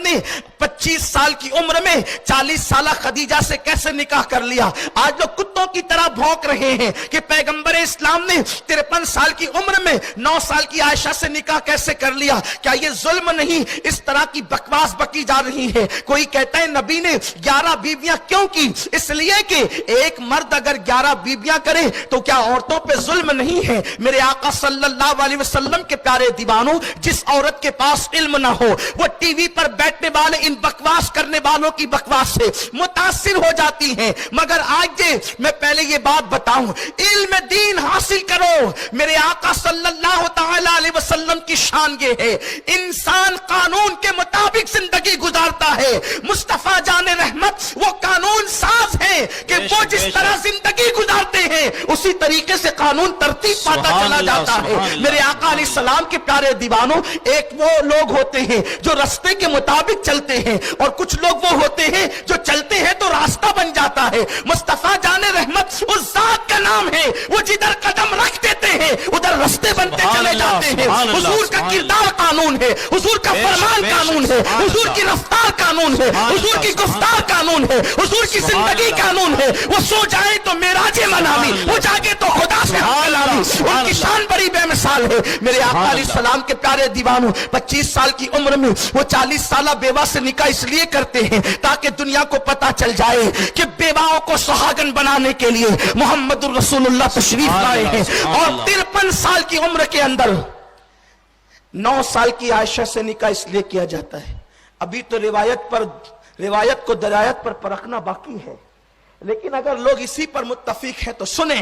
نے 25 साल की उम्र में 40 साल खदीजा से कैसे निकाह कर लिया। आज लोग कुत्तों की तरह भौंक रहे हैं कि पैगंबर इस्लाम ने 53 साल की उम्र में 9 साल की आयशा से निकाह कैसे कर लिया। क्या ये जुल्म नहीं? इस तरह की बकवास बकी जा रही है। कोई कहता है नबी ने 11 बीवियां क्यों की? इसलिए कि एक मर्द अगर 11 बीवियां करे तो क्या औरतों पे जुल्म नहीं है? मेरे आका सल्लल्लाहु अलैहि वसल्लम के प्यारे दीवानों, जिस औरत के पास इल्म ना हो वो टीवी पर बैठने वाले इन बकवास करने वालों की बकवास से मुतासिर हो जाती हैं। मगर आज मैं पहले ये बात बताऊं, इल्म दीन हासिल करो। मेरे आका सल्लल्लाहु ताला अलैहि वसल्लम की शान ये है, इंसान कानून के मुताबिक जिंदगी गुजारता है। मुस्तफा जाने रहमत वो कानून साज है कि वो जिस तरह जिंदगी गुजारते हैं उसी तरीके से कानून तरतीब पाता चला जाता है। मेरे आका अलैहि सलाम के प्यारे दीवानों, एक वो लोग होते हैं जो रास्ते के मुताबिक चलते हैं और कुछ लोग वो होते हैं जो चलते हैं तो रास्ता बन जाता है। मुस्तफा जाने रहमत उस जात का नाम है, वो जिधर कदम रख देते हैं उधर रास्ते बनते चले जाते हैं। हुजूर का किरदार कानून है, हुजूर का फरमान कानून है, हुजूर की रफ्तार कानून है, हुजूर की गुफ्तार कानून है, हुजूर की जिंदगी कानून है। वो सो जाए तो मेराजे मनावी, वो जागे तो खुदा से हलावी। उनकी शान बड़ी बेमिसाल है। मेरे आका अलैहि सलाम के प्यारे दीवानों, 25 साल की उम्र में वो 40 साल बेवा से निकाह इसलिए करते हैं ताकि दुनिया को पता चल जाए कि बेवाओं को सुहागन बनाने के लिए मोहम्मदुर रसूलुल्लाह तशरीफ लाए हैं। और 53 साल की उम्र के अंदर 9 साल की आयशा से निकाह इसलिए किया जाता है। अभी तो रिवायत को दरायत पर परखना बाकी है, लेकिन अगर लोग इसी पर मुत्तफिक हैं तो सुने।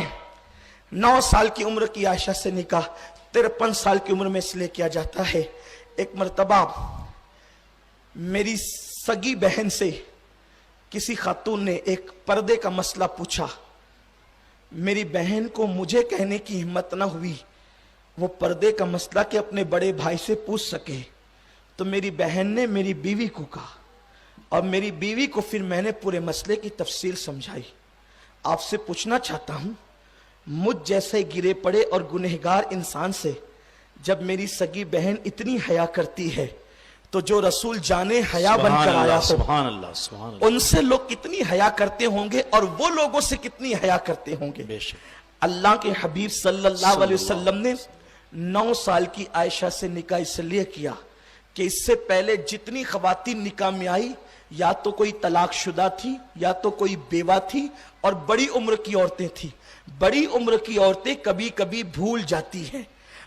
9 साल की उम्र की आयशा से निकाह 53 साल की उम्र में इसलिए किया जाता है। एक मर्तबा मेरी सगी बहन से किसी खातून ने एक पर्दे का मसला पूछा। मेरी बहन को मुझे कहने की हिम्मत न हुई वो पर्दे का मसला कि अपने बड़े भाई से पूछ सके, तो मेरी बहन ने मेरी बीवी को कहा और मेरी बीवी को फिर मैंने पूरे मसले की तफसील समझाई। आपसे पूछना चाहता हूं, मुझ जैसे गिरे पड़े और गुनहगार इंसान से जब मेरी सगी बहन इतनी हया करती है तो जो रसूल जाने हया बनकर आया हो उनसे लोग कितनी हया करते होंगे और वो लोगों से कितनी हया करते होंगे। अल्लाह के हबीब सल्लल्लाहु अलैहि वसल्लम ने 9 साल की आयशा से निकाह इसलिए किया कि इससे पहले जितनी खवातीन निकाह में आई या तो कोई तलाकशुदा थी या तो कोई बेवा थी और बड़ी उम्र की औरतें थी। बड़ी उम्र की औरतें कभी कभी भूल जाती हैं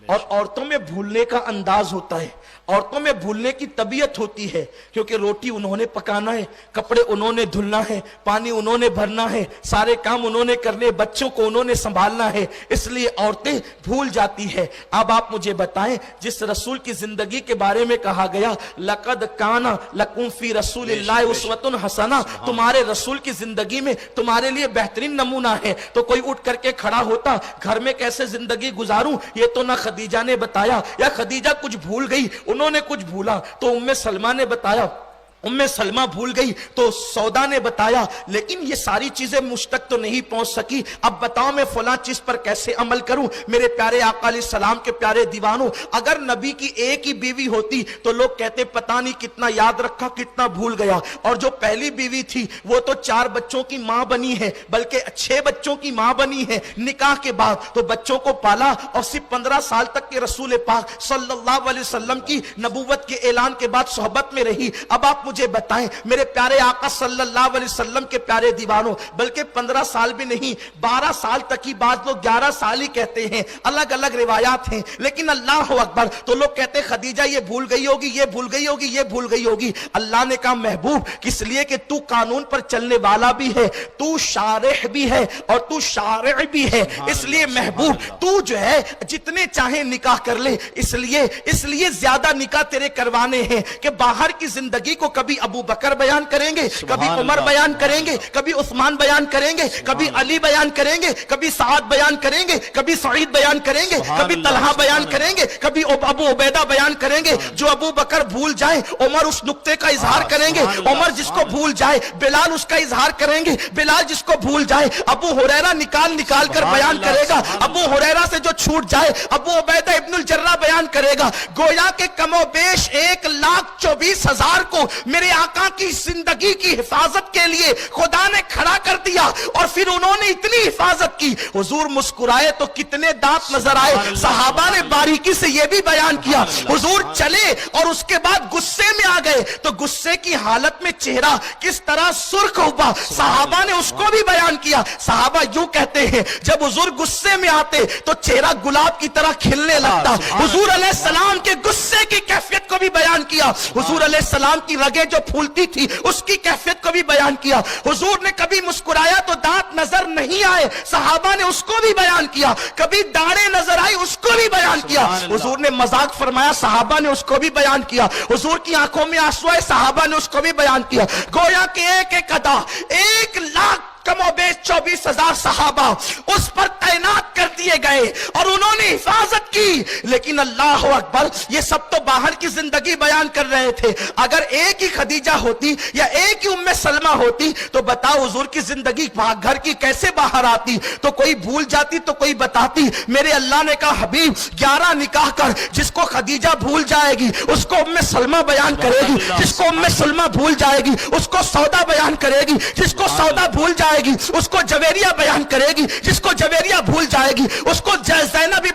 और औरतों में भूलने का अंदाज होता है, औरतों में भूलने की तबीयत होती है, क्योंकि रोटी उन्होंने पकाना है, कपड़े उन्होंने धुलना है, पानी उन्होंने भरना है, सारे काम उन्होंने करने, बच्चों को उन्होंने संभालना है, इसलिए औरतें भूल जाती है। अब आप मुझे बताएं, जिस रसूल की जिंदगी के बारे में कहा गया लक़द काना लकुम फी रसूलिल्लाहि उस्वतुन हसना, तुम्हारे रसूल की जिंदगी में तुम्हारे लिए बेहतरीन नमूना है, तो कोई उठ करके खड़ा होता घर में कैसे जिंदगी गुजारूं ये तो ना खदीजा ने बताया, या खदीजा कुछ भूल गई उन्होंने कुछ भूला तो उम्मे सलमा ने बताया, उम्मे सलमा भूल गई तो सौदा ने बताया, लेकिन ये सारी चीजें मुझ तक तो नहीं पहुंच सकी। अब बताओ मैं फलां चीज पर कैसे अमल करूं। मेरे प्यारे आका अलैहि सलाम के प्यारे दीवानों, अगर नबी की एक ही बीवी होती तो लोग कहते पता नहीं कितना याद रखा कितना भूल गया, और जो पहली बीवी थी वो तो 4 बच्चों की मां बनी है, बल्कि 6 बच्चों की मां बनी है निकाह के बाद, तो बच्चों को पाला और सिर्फ 15 साल तक के रसूल पाक सल्लल्लाहु अलैहि वसल्लम की नबूवत के ऐलान के बाद सोहबत में रही। अब आप मुझे बताएं मेरे प्यारे आका सल्लल्लाहु अलैहि वसल्लम के प्यारे दीवानों, बल्कि 15 साल भी नहीं 12 साल तक की बात, लोग 11 साल ही कहते हैं, अलग अलग रिवायात हैं, लेकिन अल्लाह अकबर, तो लोग कहते खदीजा ये भूल गई होगी ये भूल गई होगी ये भूल गई होगी। अल्लाह ने कहा महबूब किस लिए कि तू कानून पर चलने वाला भी है, तू शारिह भी है और तू शारिह भी है, इसलिए महबूब तू जो है जितने चाहे निकाह कर ले, इसलिए ज्यादा निकाह तेरे करवाने हैं कि बाहर की जिंदगी को कभी अबू बकर बयान करेंगे, कभी उमर बयान करेंगे, कभी उस्मान बयान करेंगे, कभी अली बयान करेंगे, कभी साद बयान करेंगे, कभी सईद बयान करेंगे, कभी तलहा बयान करेंगे, कभी अबू उबैदा बयान करेंगे। जो अबू बकर भूल जाए उमर उस नुक्ते का इजहार करेंगे, उमर जिसको भूल जाए बिलाल उसका इजहार करेंगे, बिलाल जिसको भूल जाए अबू हुरैरा निकाल कर बयान करेगा, अबू हुरैरा से जो छूट जाए अबू उबैदा इब्नुल जर्राह बयान करेगा। गोया के कमोबेश 1,24,000 को میرے آقا کی زندگی کی حفاظت کے لیے خدا نے کھڑا کر دیا اور پھر انہوں نے اتنی حفاظت کی. حضور مسکرائے تو کتنے دانت نظر آئے. صحابہ نے باریکی سے یہ بھی بیان کیا. حضور چلے اور اس کے بعد غصے میں آ گئے تو غصے کی حالت میں چہرہ کس طرح سرخ ہوا, صحابہ نے اس کو بھی بیان کیا. صحابہ یوں کہتے ہیں جب حضور غصے میں آتے تو چہرہ گلاب کی طرح کھلنے لگتا. حضور علیہ السلام کے غصے کی کیفیت کو بھی بیان کیا. حضور علیہ السلام کی رگیں جو پھولتی تھی اس کی کیفیت کو بھی بیان کیا. حضور نے کبھی مسکرایا تو دانت نظر نہیں آئے, صحابہ نے اس کو بھی بیان کیا. کبھی داڑھیں نظر آئی اس کو بھی بیان کیا. حضور نے مذاق فرمایا, صحابہ نے اس کو بھی بیان کیا. حضور کی آنکھوں میں آنسو آئے, صحابہ نے اس کو بھی بیان کیا. گویا کہ ایک ایک ادا 1,00,000 کم و بیش 24,000 صحابہ اس پر تعینات کر دیے گئے اور انہوں نے حفاظت کی. لیکن اللہ اکبر, یہ سب تو باہر کی زندگی بیان کر رہے تھے. اگر ایک ہی خدیجہ ہوتی یا ایک ہی ام سلمہ ہوتی تو بتاؤ حضور کی زندگی گھر کی کیسے باہر آتی. تو کوئی بھول جاتی تو کوئی بتاتی. میرے اللہ نے کہا حبیب 11 نکاح کر, جس کو خدیجہ بھول جائے گی اس کو ام سلمہ بیان کرے گی, جس کو ام سلمہ بھول جائے گی اس کو سودا بیان کرے گی, جس کو سودا بھول جائے گی اس کو جویریہ بیان کرے گی, جس کو جویریہ بھول جائے گی اس کو زینب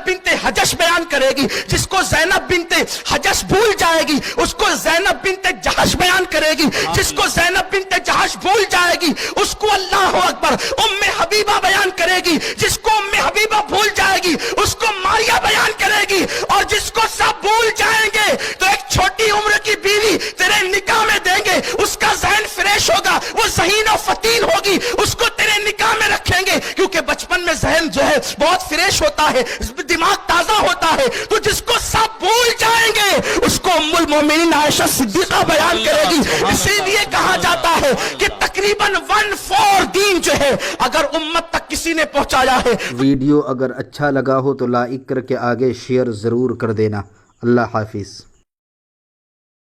بنت حجش بیان کرے گی, جس کو زینب بنت حجش بھول جائے گی اس کو زینب بنت جہش بیان کرے گی, جس کو زینب بنت جہش بھول جائے گی اس کو اللہ اکبر ام حبیبہ بیان کرے گی, جس کو ام حبیبہ بھول جائے گی اس کو ماریہ بیان کرے گی. اور جس کو سب بھول جائیں گے تو ایک چھوٹی عمر کی بیوی تیرے نکاح میں دیں گے, اس کا ذہن فریش ہوگا, وہ ذہین و فتین ہوگی, اس کو تیرے نکاح میں رکھیں گے کیونکہ بچپن میں ذہن جو ہے بہت فریش ہوتا ہے, دماغ تازہ ہوتا ہے. تو جس کو سب بھول جائیں گے اس کو ام المومنین عائشہ صدیقہ بیان کرے گی. اسی لیے کہا جاتا ہے کہ تقریباً 1/4 دین جو ہے اگر امت تک کسی نے پہنچایا ہے. ویڈیو اگر اچھا لگا ہو تو لائک کر کے آگے شیئر ضرور کر دینا. اللہ حافظ.